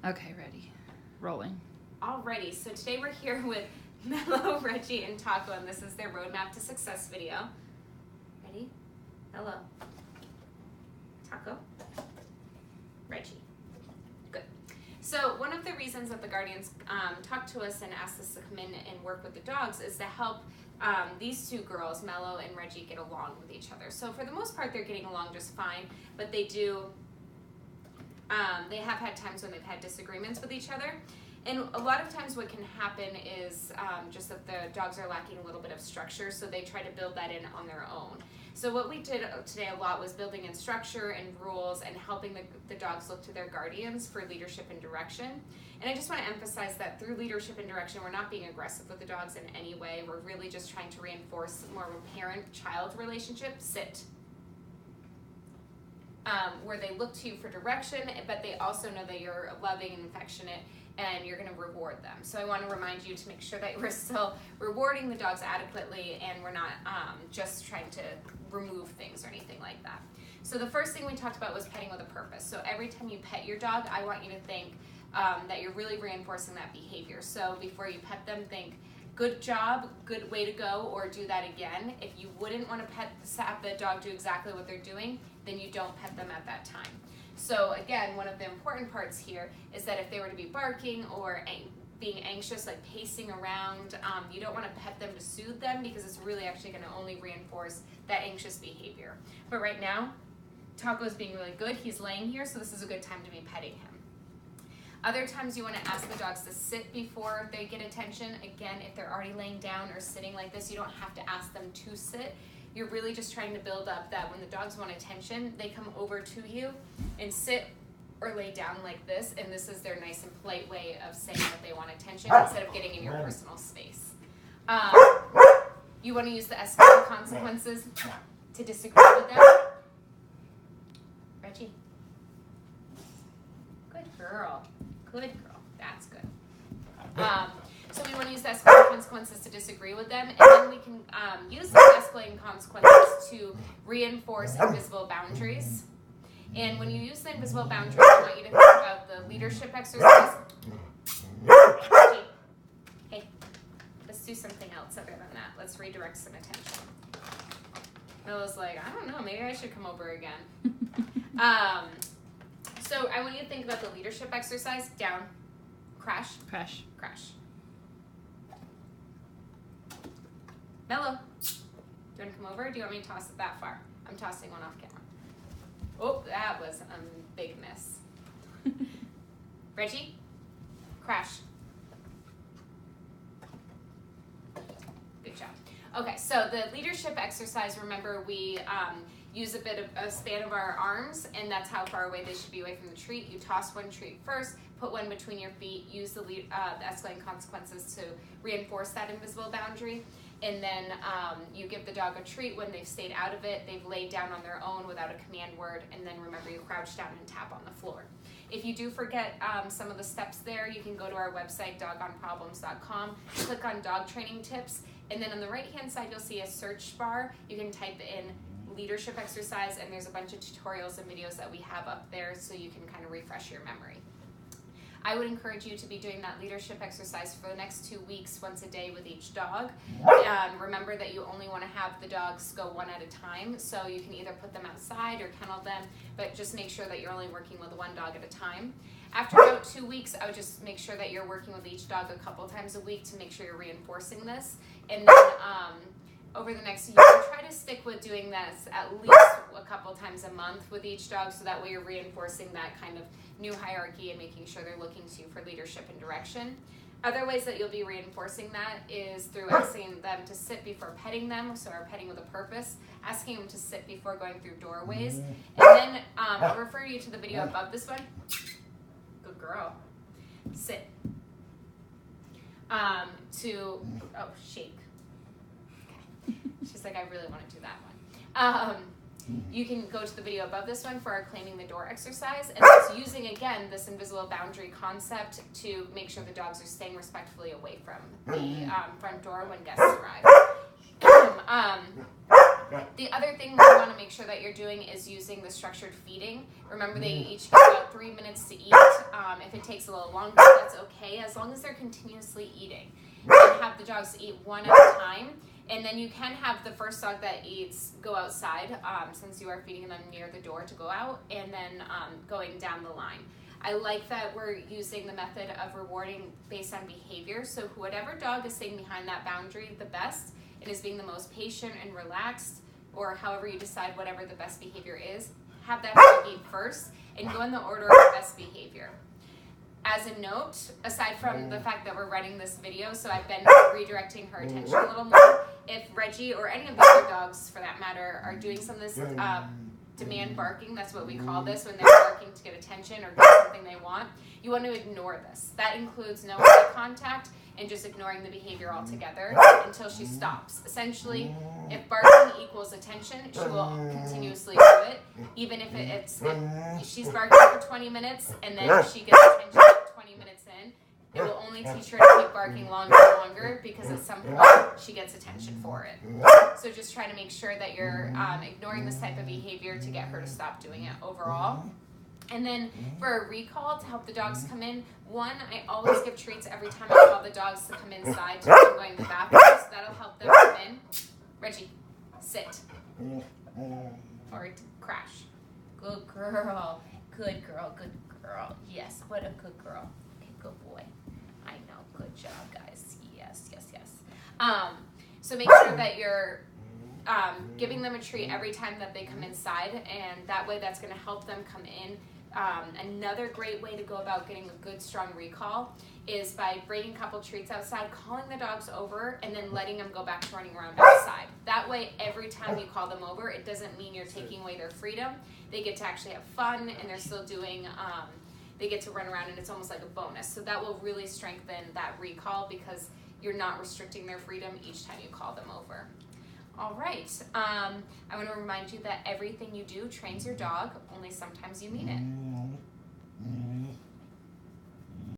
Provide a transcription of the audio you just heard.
Okay, ready. Rolling. Alrighty, so today we're here with Mellow, Reggie, and Taco, and this is their RoadMap to Success video. Ready? Mellow. Taco. Reggie. Good. So one of the reasons that the Guardians talked to us and asked us to come in and work with the dogs is to help these two girls, Mellow and Reggie, get along with each other. So for the most part, they're getting along just fine, but they have had times when they've had disagreements with each other. And a lot of times what can happen is just that the dogs are lacking a little bit of structure, so they try to build that in on their own. So what we did today a lot was building in structure and rules and helping the dogs look to their guardians for leadership and direction. And I just want to emphasize that through leadership and direction, we're not being aggressive with the dogs in any way. We're really just trying to reinforce more of a parent-child relationship. Sit. Where they look to you for direction, but they also know that you're loving and affectionate and you're going to reward them. So I want to remind you to make sure that we're still rewarding the dogs adequately and we're not just trying to remove things or anything like that. So the first thing we talked about was petting with a purpose. So every time you pet your dog, I want you to think that you're really reinforcing that behavior. So before you pet them, think, good job, good way to go, or do that again. If you wouldn't want to have the dog do exactly what they're doing, then you don't pet them at that time. So again, one of the important parts here is that if they were to be barking or being anxious, like pacing around, you don't want to pet them to soothe them because it's really actually going to only reinforce that anxious behavior. But right now, Taco's being really good. He's laying here, so this is a good time to be petting him. Other times you want to ask the dogs to sit before they get attention. Again, if they're already laying down or sitting like this, you don't have to ask them to sit. You're really just trying to build up that when the dogs want attention, they come over to you and sit or lay down like this, and this is their nice and polite way of saying that they want attention instead of getting in your personal space. You want to use the escalating consequences to disagree with them. Reggie. Good girl. Good girl. That's good. So we want to use the escalating consequences to disagree with them, and then we can use those escalating consequences to reinforce invisible boundaries. And when you use the invisible boundaries, I want you to think about the leadership exercise. Hey, let's do something else other than that. Let's redirect some attention. Mellow's like, I don't know, maybe I should come over again. So I want you to think about the leadership exercise. Down, crash, Crash. crash. Mellow, do you want to come over or do you want me to toss it that far? I'm tossing one off camera. Oh, that was a big miss. Reggie, crash. Good job. Okay, so the leadership exercise, remember we use a bit of a span of our arms, and that's how far away they should be away from the treat. You toss one treat first, put one between your feet, use the escalating consequences to reinforce that invisible boundary. And then you give the dog a treat when they've stayed out of it, they've laid down on their own without a command word, and then remember you crouch down and tap on the floor. If you do forget some of the steps there, you can go to our website, dogonproblems.com, click on dog training tips, and then on the right-hand side, you'll see a search bar. You can type in leadership exercise, and there's a bunch of tutorials and videos that we have up there so you can kind of refresh your memory. I would encourage you to be doing that leadership exercise for the next 2 weeks, once a day with each dog. Remember that you only want to have the dogs go one at a time, so you can either put them outside or kennel them, but just make sure that you're only working with one dog at a time. After about 2 weeks, I would just make sure that you're working with each dog a couple times a week to make sure you're reinforcing this. And then over the next year, try to stick with doing this at least a couple times a month with each dog, so that way you're reinforcing that kind of new hierarchy and making sure they're looking to you for leadership and direction. Other ways that you'll be reinforcing that is through asking them to sit before petting them, so our petting with a purpose, asking them to sit before going through doorways, and then I'll refer you to the video above this one. Good girl. Sit. Shake. Okay. She's like, I really want to do that one. You can go to the video above this one for our claiming the door exercise, and it's using, again, this invisible boundary concept to make sure the dogs are staying respectfully away from the front door when guests arrive. The other thing that you want to make sure that you're doing is using the structured feeding. Remember, they each get about 3 minutes to eat. If it takes a little longer, that's okay, as long as they're continuously eating. And have the dogs eat one at a time. And then you can have the first dog that eats go outside, since you are feeding them near the door to go out, and then going down the line. I like that we're using the method of rewarding based on behavior. So whatever dog is staying behind that boundary the best and is being the most patient and relaxed, or however you decide whatever the best behavior is, have that dog eat first and go in the order of best behavior. As a note, aside from the fact that we're writing this video, so I've been redirecting her attention a little more, if Reggie or any of the other dogs for that matter are doing some of this demand barking, that's what we call this, when they're barking to get attention or get something they want, you want to ignore this. That includes no eye contact and just ignoring the behavior altogether until she stops. Essentially, if barking equals attention, she will continuously do it, even if if she's barking for 20 minutes and then she gets attention 20 minutes in. It will only teach her to keep barking longer and longer because at some point she gets attention for it. So just try to make sure that you're ignoring this type of behavior to get her to stop doing it overall. And then for a recall to help the dogs come in, one, I always give treats every time I call the dogs to come inside to I'm going to the bathroom, so that'll help them come in. Reggie, sit. Or crash. Good girl. Good girl. Good girl. Yes, what a good girl. Okay, good boy. I know. Good job, guys. Yes, yes, yes. So make sure that you're giving them a treat every time that they come inside, and that way that's going to help them come in. Another great way to go about getting a good, strong recall is by bringing a couple treats outside, calling the dogs over, and then letting them go back to running around outside. That way, every time you call them over, it doesn't mean you're taking away their freedom. They get to actually have fun, and they're still doing, they get to run around, and it's almost like a bonus. So that will really strengthen that recall because you're not restricting their freedom each time you call them over. All right, I want to remind you that everything you do trains your dog, only sometimes you mean it.